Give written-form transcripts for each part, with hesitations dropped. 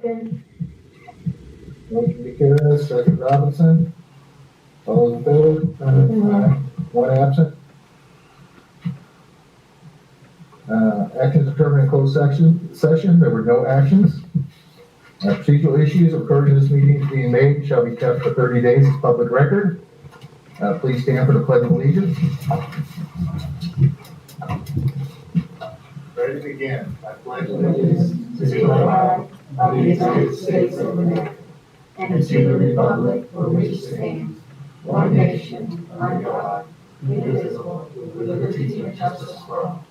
Second. Motion by Kara, second Robinson. All those in favor? Aye. One absent. Actions determined in closed session. There were no actions. Procedural issues occurring in this meeting is being made shall be kept for 30 days as public record. Please stand for the Pledge of Allegiance. Ready to begin. I pledge allegiance to the flag of the United States of America and to the republic for which it stands, one nation, under God, indivisible, with liberty and justice for all.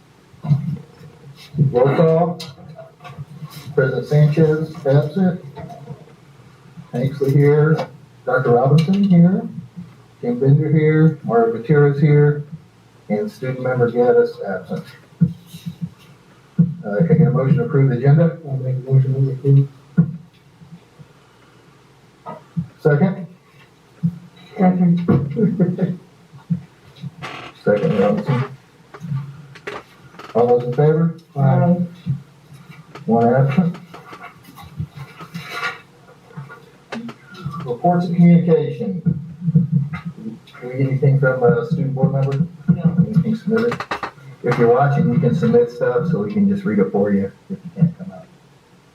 Roll call. President Sanchez absent. Tanksley here. Dr. Robinson here. Jim Bender here. Mario Gutierrez here. And student member Gaddis absent. Can I get a motion to approve the agenda? I'll make a motion to approve. Second? Second. Second, Robinson. All those in favor? Aye. One absent. Reports and communication. Do we get anything from a student board member? No. Anything submitted? If you're watching, you can submit stuff so we can just read it for you if you can't come out.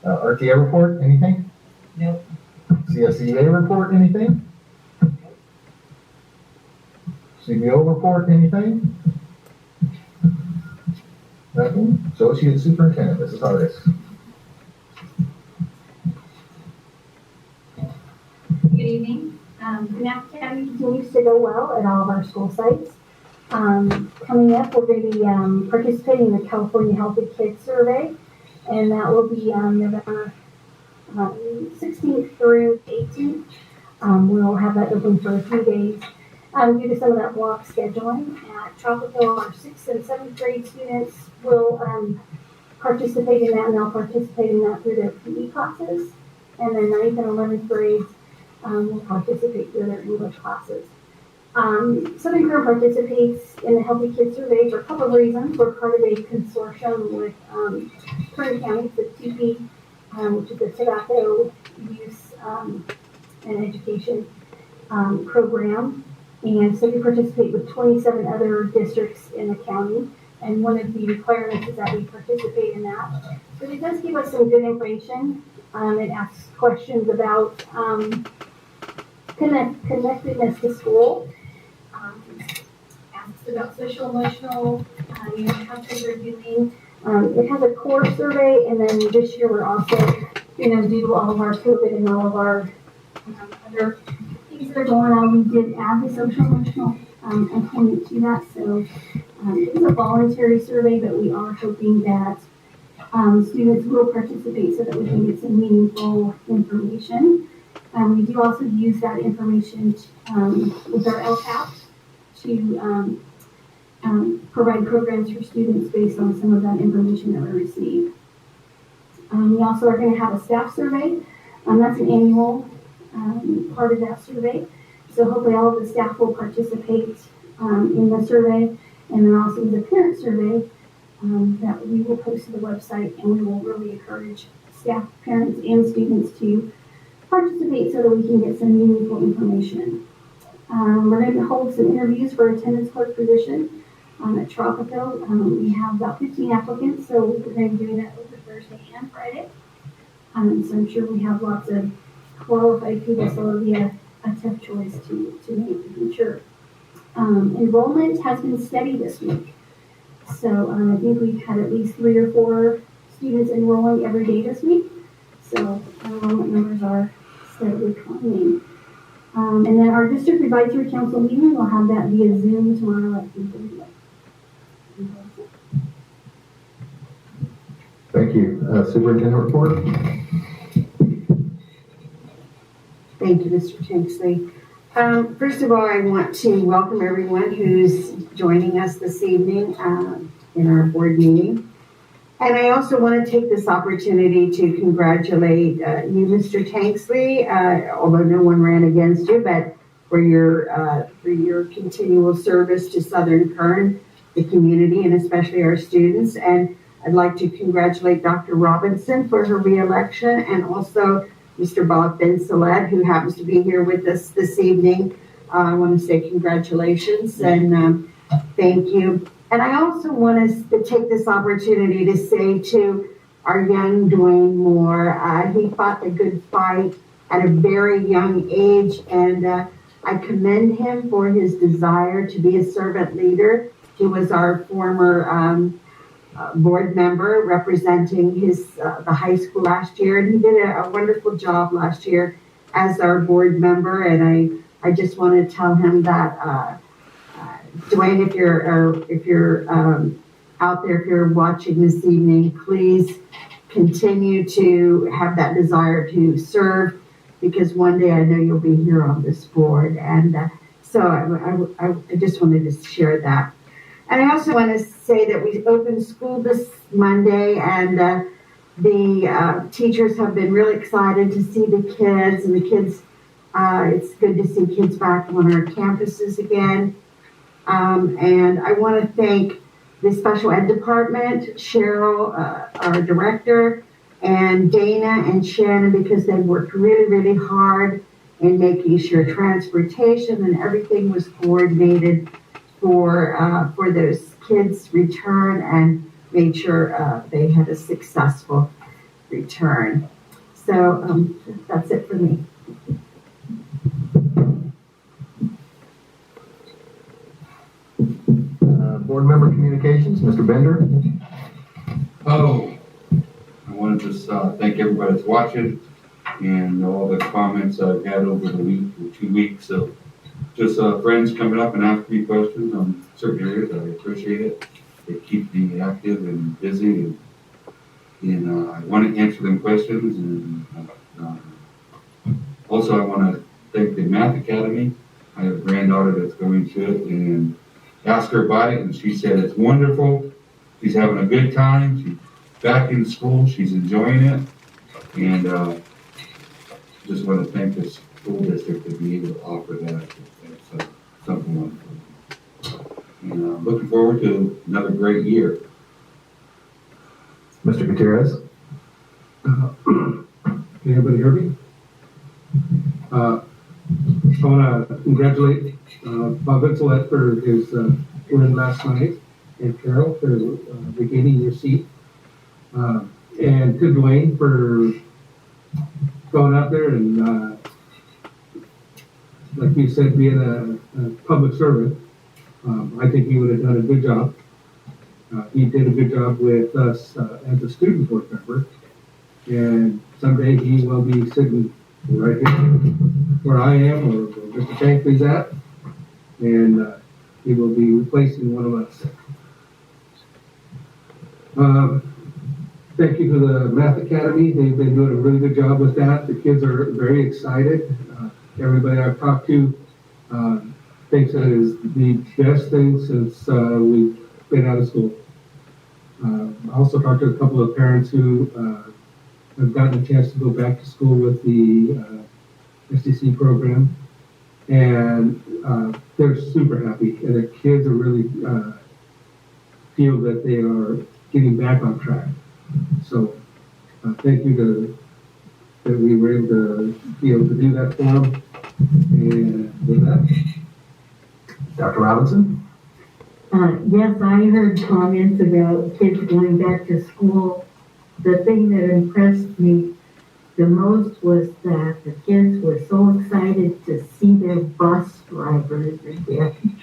RTA report, anything? Nope. CSEA report, anything? CBO report, anything? Nothing? Associate Superintendent, Mrs. Hardis. Good evening. Knapp Academy continues to go well at all of our school sites. Coming up, we're going to be participating in the California Healthy Kids Survey, and that will be November 16th through 18th. We'll have that open for a few days. Due to some of that block scheduling at Tropical, our 6th and 7th grade students will participate in that, and they'll participate in that through their PE classes. And then 9th and 11th grades will participate through their English classes. Southern Current participates in the Healthy Kids Survey for a couple of reasons. We're part of a consortium with Kern County, the TP, which is a tobacco use and education program. And so we participate with 27 other districts in the county. And one of the requirements is that we participate in that. But it does give us some good information. It asks questions about connectedness to school. Asks about social emotional, how kids are doing. It has a core survey, and then this year we're also, due to all of our COVID and all of our other things that are going on, we did add the social emotional component to that. So it is a voluntary survey, but we are hoping that students will participate so that we can get some meaningful information. We do also use that information with our LCAP to provide programs for students based on some of that information that we receive. We also are going to have a staff survey. That's an annual part of that survey. So hopefully all of the staff will participate in the survey. And then also the parent survey that we will post to the website, and we will really encourage staff, parents, and students to participate so that we can get some meaningful information. We're going to hold some interviews for attendance clerk position at Tropical. We have about 15 applicants, so we're going to be doing that over Thursday and Friday. So I'm sure we have lots of qualified people, so it'll be a tough choice to make, I'm sure. Enrollment has been steady this week. So I think we've had at least 3 or 4 students enrolling every day this week. So our enrollment numbers are steadily climbing. And then our district advisory council meeting, we'll have that via Zoom tomorrow at 3:30. Thank you. Superintendent report. Thank you, Mr. Tanksley. First of all, I want to welcome everyone who's joining us this evening in our board meeting. And I also want to take this opportunity to congratulate you, Mr. Tanksley, although no one ran against you, but for your continual service to Southern Kern, the community, and especially our students. And I'd like to congratulate Dr. Robinson for her reelection, and also Mr. Bob Bensalet, who happens to be here with us this evening. I want to say congratulations and thank you. And I also want to take this opportunity to say to our young Dwayne Moore, he fought a good fight at a very young age, and I commend him for his desire to be a servant leader. He was our former board member representing the high school last year, and he did a wonderful job last year as our board member. And I just want to tell him that Dwayne, if you're out there, if you're watching this evening, please continue to have that desire to serve, because one day I know you'll be here on this board. And so I just wanted to share that. And I also want to say that we opened school this Monday, and the teachers have been really excited to see the kids, and the kids, it's good to see kids back on our campuses again. And I want to thank the special ed department, Cheryl, our director, and Dana and Shannon, because they worked really, really hard in making sure transportation and everything was coordinated for those kids' return, and made sure they had a successful return. So that's it for me. Board member communications, Mr. Bender. Oh, I want to just thank everybody that's watching and all the comments I've had over the week or 2 weeks. So just friends coming up and asking me questions on certain areas. I appreciate it. It keeps me active and busy, and I want to answer them questions. And also I want to thank the Math Academy. I have a granddaughter that's going to it, and asked her about it, and she said it's wonderful. She's having a good time. She's back in school. She's enjoying it, and just want to thank the school district to be able to offer that. It's something wonderful. And looking forward to another great year. Mr. Gutierrez. Can everybody hear me? I want to congratulate Bob Bensalet for his win last night, and Carol for regaining your seat, and to Dwayne for going out there and, like you said, being a public servant. I think he would have done a good job. He did a good job with us as a student board member, and someday he will be sitting right here where I am, or where Mr. Tankley's at, and he will be replacing one of us. Thank you to the Math Academy. They've been doing a really good job with that. The kids are very excited. Everybody I've talked to thinks it is the best thing since we've been out of school. I also talked to a couple of parents who have gotten a chance to go back to school with the SDC program, and they're super happy, and the kids are really feel that they are getting back on track. So thank you that we were able to be able to do that for them. And with that, Dr. Robinson. Yes, I heard comments about kids going back to school. The thing that impressed me the most was that the kids were so excited to see their bus drivers again.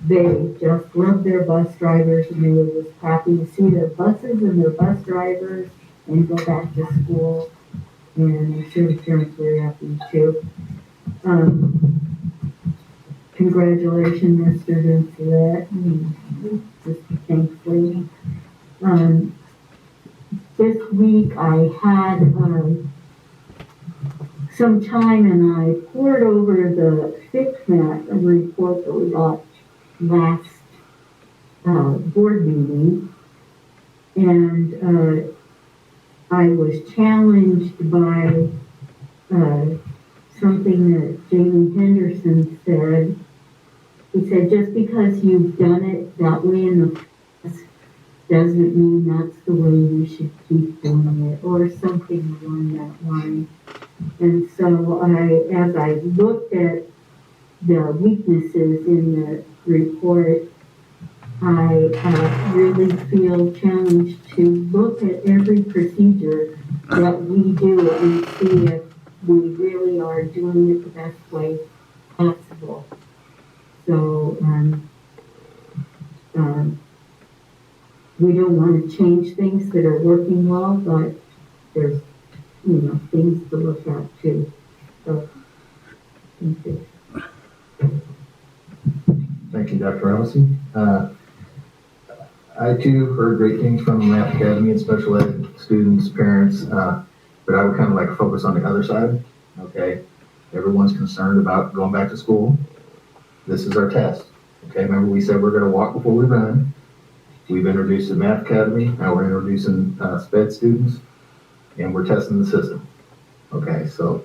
They just loved their bus drivers, and they were just happy to see their buses and their bus drivers and go back to school. And I'm sure the parents were happy too. Congratulations, Mr. Vincelet, and Sister Tankley. This week I had some time, and I poured over the FICMAT report that we got last board meeting, and I was challenged by something that Jamie Henderson said. He said, just because you've done it that way in the past doesn't mean that's the way we should keep doing it, or something along that line. And so as I looked at the weaknesses in the report, I really feel challenged to look at every procedure that we do and see if we really are doing it the best way possible. So, we don't want to change things that are working well, but there's, things to look at too. So, thank you. Thank you, Dr. Robinson. I too heard great things from Math Academy and special ed students, parents, but I would kind of like to focus on the other side. Okay, everyone's concerned about going back to school. This is our test. Okay, remember we said we're going to walk before we run. We've introduced the Math Academy. Now we're introducing SPED students, and we're testing the system. Okay, so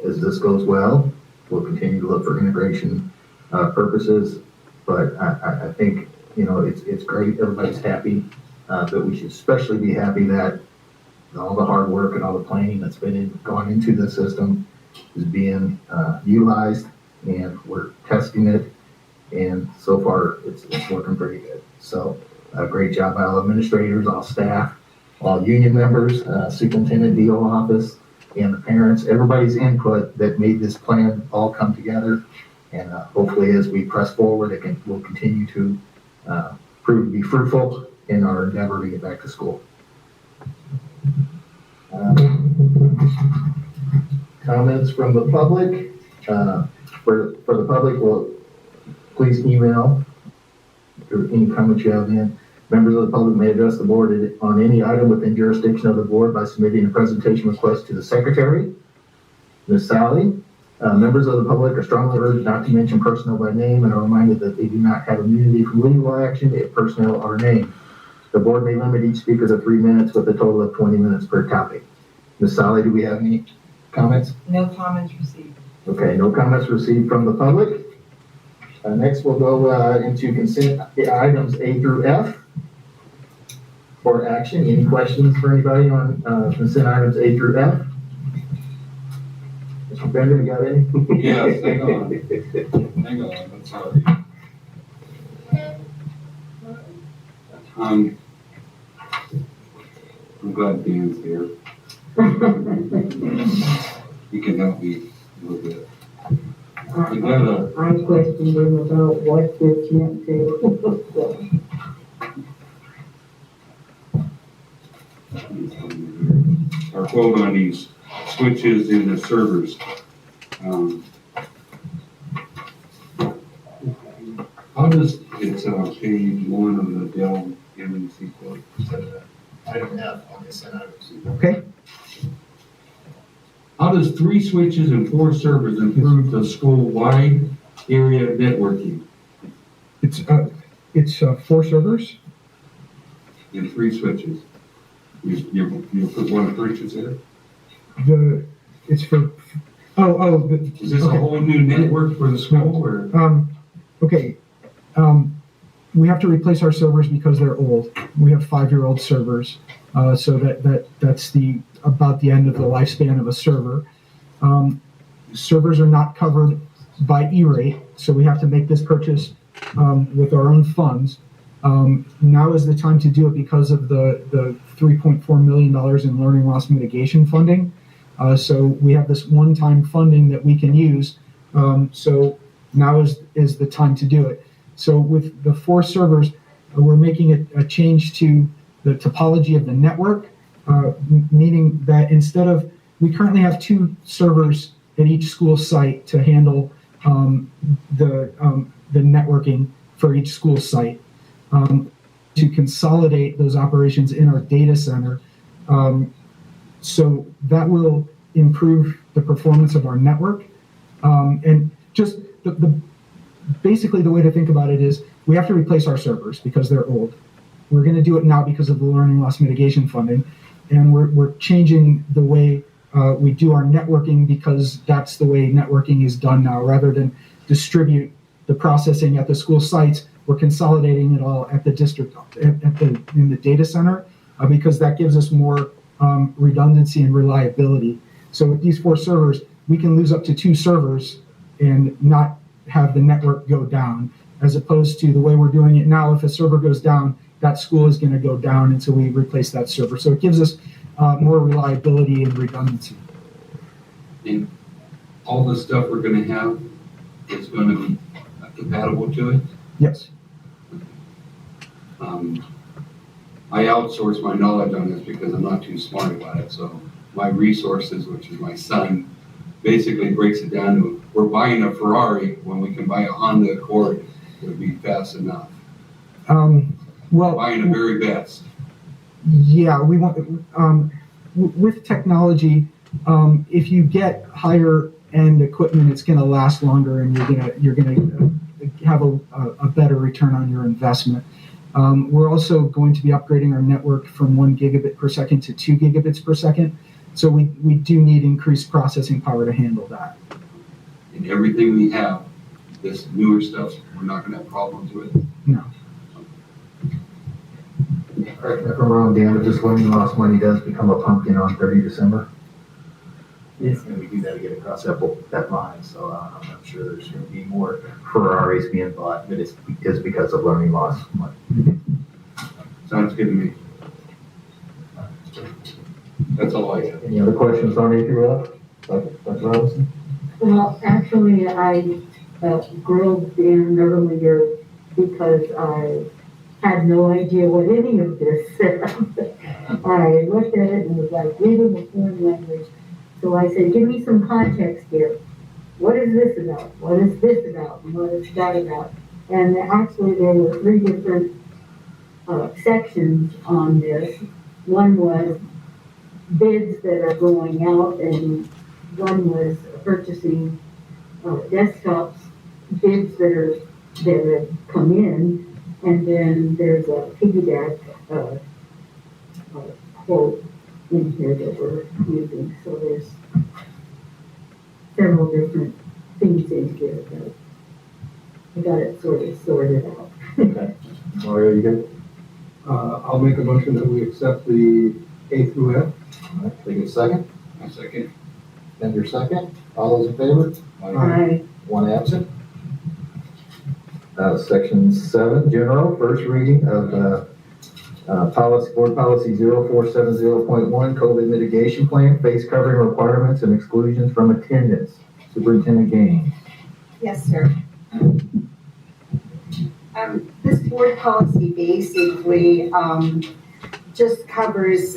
as this goes well, we'll continue to look for integration purposes. But I think it's great. Everybody's happy, but we should especially be happy that all the hard work and all the planning that's been gone into the system is being utilized, and we're testing it. And so far, it's working pretty good. So, great job by all administrators, all staff, all union members, superintendent, DO office, and the parents. Everybody's input that made this plan all come together. And hopefully, as we press forward, we'll continue to prove to be fruitful in our endeavor to get back to school. Comments from the public. For the public, well, please email any comments you have in. Members of the public may address the board on any item within jurisdiction of the board by submitting a presentation request to the secretary, Ms. Sally. Members of the public are strongly urged not to mention personnel by name and are reminded that they do not have immunity from legal action if personnel are named. The board may limit each speaker to 3 minutes with a total of 20 minutes per topic. Ms. Sally, do we have any comments? No comments received. Okay, no comments received from the public. Next, we'll go into consent items A through F for action. Any questions for anybody on consent items A through F? Mr. Bender, you got any? Yes, hang on. Hang on, I'm sorry. I'm glad Dan's here. He can help me a little bit. I questioned him about what this meant to. Our quote on these switches in the servers. How does, it's page 1 of the Dell MNC quote. Item F on consent items. Okay. How does 3 switches and 4 servers improve the school-wide area networking? It's 4 servers. And 3 switches. You put 1 for each, is it? It's for Is this a whole new network for the school or? Okay. We have to replace our servers because they're old. We have 5-year-old servers, so that's about the end of the lifespan of a server. Servers are not covered by E-rate, so we have to make this purchase with our own funds. Now is the time to do it because of the $3.4 million in learning loss mitigation funding. So we have this one-time funding that we can use. So now is the time to do it. So with the 4 servers, we're making a change to the topology of the network, meaning that instead of, we currently have 2 servers at each school site to handle the networking for each school site. To consolidate those operations in our data center. So that will improve the performance of our network. And just basically the way to think about it is we have to replace our servers because they're old. We're going to do it now because of the learning loss mitigation funding. And we're changing the way we do our networking because that's the way networking is done now. Rather than distribute the processing at the school sites, we're consolidating it all at the district, in the data center, because that gives us more redundancy and reliability. So with these 4 servers, we can lose up to 2 servers and not have the network go down, as opposed to the way we're doing it now. If a server goes down, that school is going to go down until we replace that server. So it gives us more reliability and redundancy. And all the stuff we're gonna have is gonna be compatible to it. Yes. I outsource my knowledge on this because I'm not too smart about it, so my resources, which is my son, basically breaks it down to, we're buying a Ferrari when we can buy a Honda Accord. It would be fast enough. Well, Buying the very best. yeah, we want with technology. If you get higher end equipment, it's going to last longer, and you're gonna have a better return on your investment. We're also going to be upgrading our network from 1 gigabit per second to 2 gigabits per second. So we do need increased processing power to handle that. And everything we have, this newer stuff, we're not gonna have problems with. No. Correct me if I'm wrong, Dan, but this learning loss money does become a pumpkin on 30 December. Yes, and we do that to get across that line, so I'm not sure there's going to be more Ferraris being bought, but it's because of learning loss money. Sounds good to me. That's all I have. Any other questions on A through F? Dr. Robinson? Well, actually, I grilled Dan earlier because I had no idea what any of this said. I looked at it and was like reading the foreign language. So I said, give me some context here. What is this about? What is this about? And what is that about? And actually there were 3 different sections on this. One was bids that are going out, and one was purchasing desktops, bids that have come in, and then there's a piggyback quote in here that we're using. So there's several different things in here, but I got it sort of sorted out. Okay. Mario, you good? I'll make a motion that we accept the A through F. All right, take a second. A second. And your second. All those in favor? I, One absent. Section 7, general, first reading of board policy 0470.1, COVID mitigation plan, face covering requirements and exclusions from attendance. Superintendent Gaines. Yes, sir. This board policy basically just covers,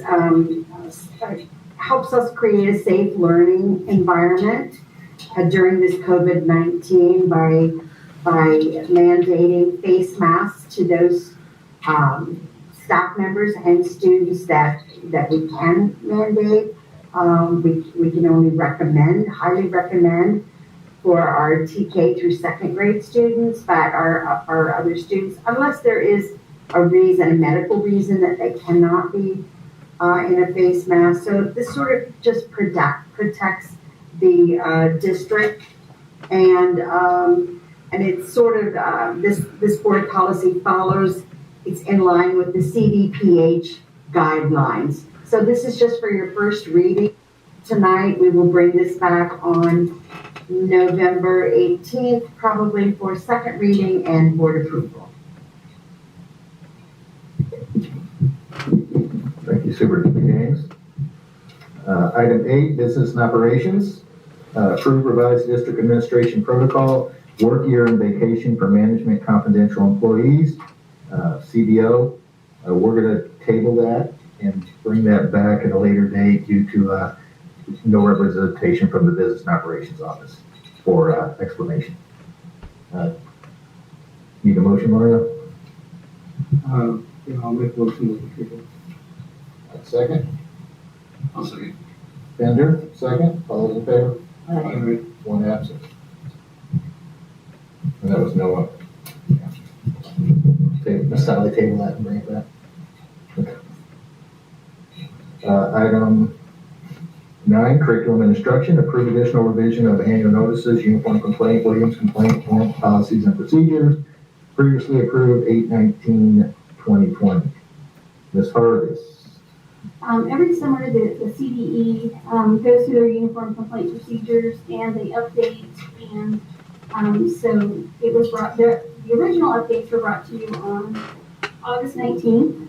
helps us create a safe learning environment during this COVID-19 by mandating face masks to those staff members and students that we can mandate. We can only recommend, highly recommend for our TK through 2nd grade students, but our other students, unless there is a reason, a medical reason that they cannot be in a face mask. So this sort of just protects the district, and it's sort of this board policy follows. It's in line with the CDPH guidelines. So this is just for your first reading. Tonight we will bring this back on November 18th, probably for 2nd reading and board approval. Thank you, Superintendent Gaines. Item 8, business and operations. Approve revised district administration protocol, work year and vacation for management confidential employees, CBO. We're going to table that and bring that back at a later date due to no representation from the business and operations office for explanation. Need a motion, Mario? I'll make a motion with the people. Second. I'll second. Bender, second. All those in favor? I, One absent. And that was Noah. Sally, table that and bring it back. Okay. Item 9, curriculum and instruction, approve additional revision of annual notices, uniform complaint, Williams complaint, policies and procedures, previously approved 8/19/2020. Ms. Hargis. Every summer, the CDE goes through their uniform complaint procedures and they update. And so it was brought, the original updates were brought to you on August 19th.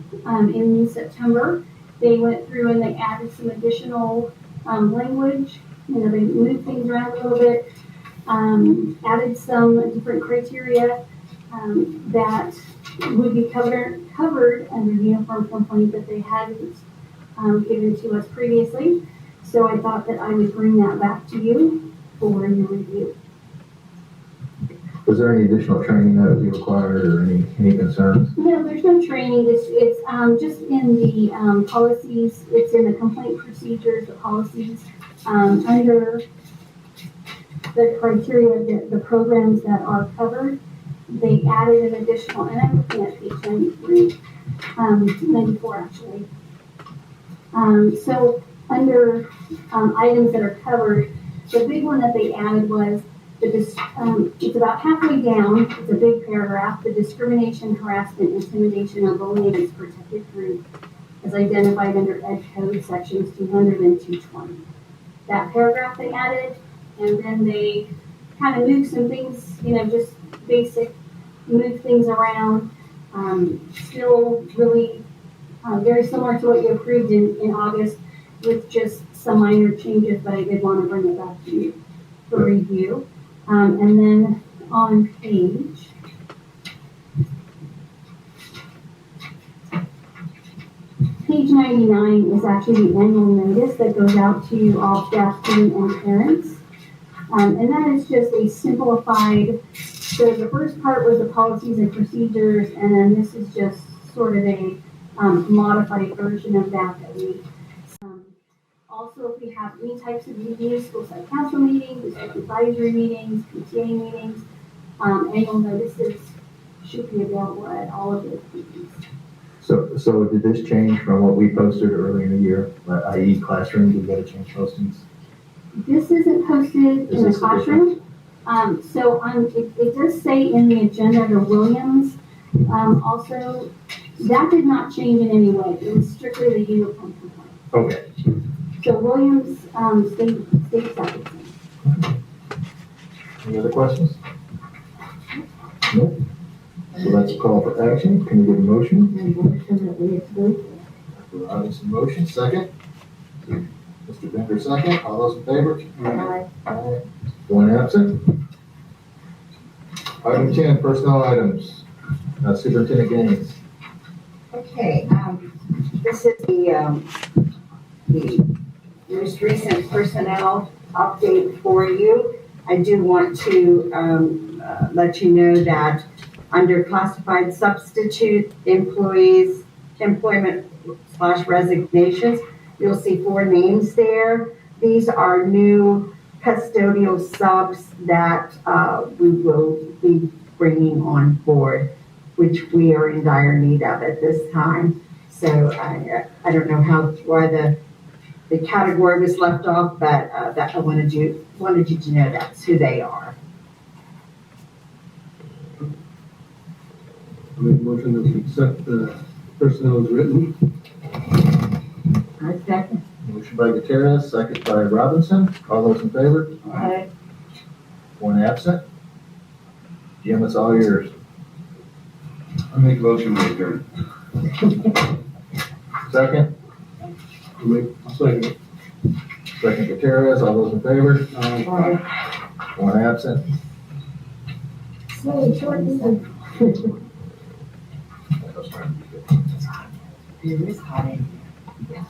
In September, they went through and they added some additional language. You know, they moved things around a little bit, added some different criteria that would be covered under the uniform complaint that they hadn't given to us previously. So I thought that I would bring that back to you for your review. Was there any additional training that would be required or any concerns? No, there's no training. It's just in the policies. It's in the complaint procedures, the policies, under the criteria, the programs that are covered. They added an additional, and I'm looking at page 93, 94 actually. So under items that are covered, the big one that they added was it's about halfway down. It's a big paragraph. The discrimination, harassment, intimidation, or bullying is protected group as identified under Ed Code sections 200 and 220. That paragraph they added, and then they kind of moved some things, you know, just basic, move things around. Still really very similar to what you approved in August with just some minor changes, but I did want to bring it back to you for review. And then on page 99 is actually the annual notice that goes out to all staff, student, and parents. And that is just a simplified, so the first part was the policies and procedures, and then this is just sort of a modified version of that we also, if we have any types of meetings, school site council meetings, district advisory meetings, PTA meetings, annual notices should be available at all of those meetings. So did this change from what we posted earlier in the year, i.e. classrooms, we got to change postings? This isn't posted in the classroom. It does say in the agenda the Williams. Also, that did not change in any way. It was strictly the uniform complaint. Okay. So Williams stayed separate. Any other questions? Nope. So let's call for action. Can we get a motion? Dr. Robinson, motion. Second. Mr. Bender, second. All those in favor? Aye. One absent. Item 10, personnel items. Superintendent Gaines. Okay, this is the most recent personnel update for you. I do want to let you know that under classified substitute employees, employment/resignations, you'll see 4 names there. These are new custodial subs that we will be bringing on board, which we are in dire need of at this time. So I don't know why the category was left off, but that I wanted you to know that's who they are. I make a motion that we accept the personnel as written. I second. Motion by Gutierrez, second by Robinson. All those in favor? Aye. One absent. Jim, it's all yours. I make a motion to adjourn. Second. I'll second it. Second Gutierrez. All those in favor? Aye. One absent. Slowly shorten It is hot in here.